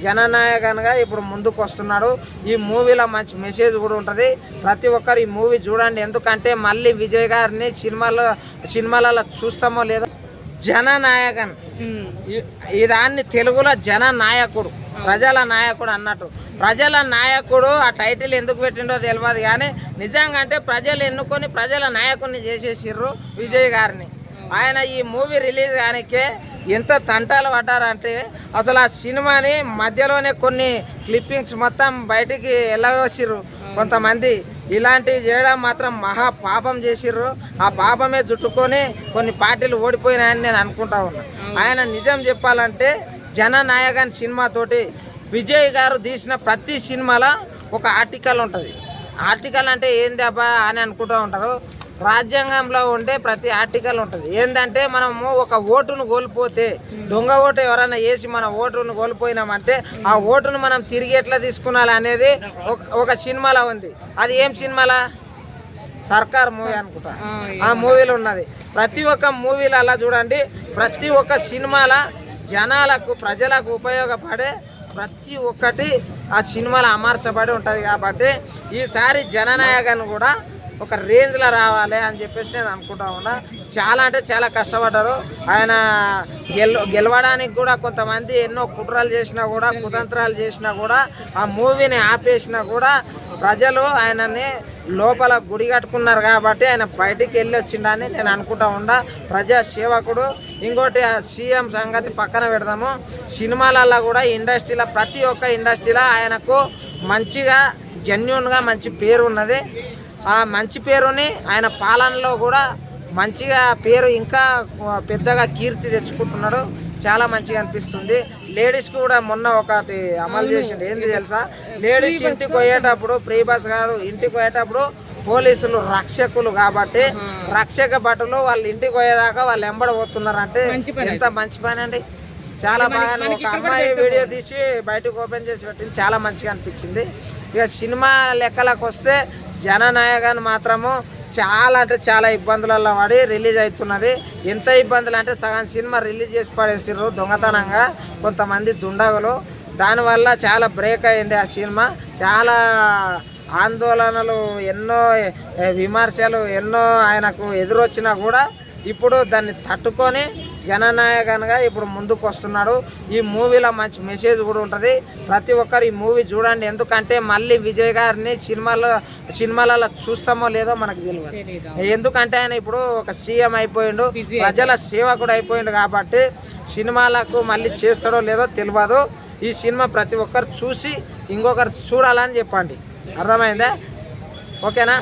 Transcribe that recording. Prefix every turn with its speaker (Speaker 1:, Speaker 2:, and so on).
Speaker 1: జననాయకన్గా ఇప్పుడు ముందుకు వస్తున్నాడు. ఈ మూవీలో మంచి మెసేజ్ కూడా ఉంటుంది. ప్రతి ఒక్కరు ఈ మూవీ చూడండి. ఎందుకంటే మళ్ళీ విజయ్ గారిని సినిమాలలో చూస్తామో లేదో. జననాయకన్ ఈ దాన్ని తెలుగులో జననాయకుడు, ప్రజల నాయకుడు అన్నట్టు. ప్రజల నాయకుడు ఆ టైటిల్ ఎందుకు పెట్టిండో తెలియదు, కానీ నిజంగా అంటే ప్రజలు ఎన్నుకొని ప్రజల నాయకుడిని చేసేసిర్రు విజయ్ గారిని. ఆయన ఈ మూవీ రిలీజ్ కానికే ఎంత తంటాలు పడ్డారంటే అసలు ఆ సినిమాని మధ్యలోనే కొన్ని క్లిప్పింగ్స్ మొత్తం బయటికి వెళ్ళవచ్చిర్రు కొంతమంది. ఇలాంటివి చేయడం మాత్రం మహా పాపం చేసిర్రు. ఆ పాపమే చుట్టుకొని కొన్ని పార్టీలు ఓడిపోయినాయని నేను అనుకుంటా ఉన్నా. ఆయన నిజం చెప్పాలంటే జననాయకన్ సినిమాతోటి విజయ్ గారు తీసిన ప్రతి సినిమాలో ఒక ఆర్టికల్ ఉంటుంది. ఆర్టికల్ అంటే ఏంది అబ్బా అని అనుకుంటూ ఉంటారు. రాజ్యాంగంలో ఉండే ప్రతి ఆర్టికల్ ఉంటుంది. ఏంటంటే మనము ఒక ఓటును కోల్పోతే, దొంగ ఓటు ఎవరైనా వేసి మన ఓటును కోల్పోయినామంటే ఆ ఓటును మనం తిరిగి ఎట్లా తీసుకున్నాలి అనేది ఒక సినిమాలో ఉంది. అది ఏం సినిమాలా? సర్కార్ మూవీ అనుకుంటా. ఆ మూవీలో ఉన్నది. ప్రతి ఒక్క మూవీలో అలా చూడండి, ప్రతి ఒక్క సినిమాల జనాలకు ప్రజలకు ఉపయోగపడే ప్రతి ఒక్కటి ఆ సినిమాలో అమర్చబడి ఉంటుంది. కాబట్టి ఈసారి జననాయకన్ కూడా ఒక రేంజ్లో రావాలి అని చెప్పేసి నేను అనుకుంటా ఉన్నా. చాలా అంటే చాలా కష్టపడ్డారు. ఆయన గెలవడానికి కూడా కొంతమంది ఎన్నో కుట్రలు చేసినా కూడా, కుతంత్రాలు చేసినా కూడా, ఆ మూవీని ఆపేసినా కూడా ప్రజలు ఆయనని లోపల గుడి కట్టుకున్నారు. కాబట్టి ఆయన బయటికి వెళ్ళి వచ్చిండని నేను అనుకుంటా ఉన్నా. ప్రజా సేవకుడు. ఇంకోటి సీఎం సంగతి పక్కన పెడదాము. సినిమాలలో కూడా ఇండస్ట్రీలో ప్రతి ఒక్క ఇండస్ట్రీలో ఆయనకు మంచిగా జెన్యూన్గా మంచి పేరు ఉన్నది. ఆ మంచి పేరుని ఆయన పాలనలో కూడా మంచిగా పేరు ఇంకా పెద్దగా కీర్తి తెచ్చుకుంటున్నాడు. చాలా మంచిగా అనిపిస్తుంది. లేడీస్కి కూడా మొన్న ఒకటి అమలు చేసిండు. ఏంది తెలుసా? లేడీస్ ఇంటికి పోయేటప్పుడు, ఫ్రీ బస్ కాదు, ఇంటికి పోయేటప్పుడు పోలీసులు రక్షకులు కాబట్టి రక్షక భటులు వాళ్ళ ఇంటికి పోయేదాకా వాళ్ళు ఎంబడబోతున్నారు. అంటే ఎంత మంచి పని అండి. చాలా బాగా ఒక అమ్మాయి వీడియో తీసి బయటకు ఓపెన్ చేసి పెట్టింది. చాలా మంచిగా అనిపించింది. ఇక సినిమా లెక్కలకు వస్తే జననాయకన్ మాత్రము చాలా అంటే చాలా ఇబ్బందులలో పడి రిలీజ్ అవుతున్నది. ఎంత ఇబ్బందులు అంటే సగం సినిమా రిలీజ్ చేసి పడేసిర్రు దొంగతనంగా కొంతమంది దుండగులు. దానివల్ల చాలా బ్రేక్ అయ్యింది ఆ సినిమా. చాలా ఆందోళనలు, ఎన్నో విమర్శలు, ఎన్నో ఆయనకు ఎదురొచ్చినా కూడా ఇప్పుడు దాన్ని తట్టుకొని జననాయకన్గా ఇప్పుడు ముందుకు వస్తున్నాడు. ఈ మూవీలో మంచి మెసేజ్ కూడా ఉంటుంది. ప్రతి ఒక్కరు ఈ మూవీ చూడండి. ఎందుకంటే మళ్ళీ విజయ్ గారిని సినిమాలలో చూస్తామో లేదో మనకు తెలియదు. ఎందుకంటే ఆయన ఇప్పుడు ఒక సీఎం అయిపోయిండు, ప్రజల సేవకుడు అయిపోయిండు. కాబట్టి సినిమాలకు మళ్ళీ చేస్తాడో లేదో తెలియదు. ఈ సినిమా ప్రతి ఒక్కరు చూసి ఇంకొకరు చూడాలని చెప్పండి. అర్థమైందా? ఓకేనా?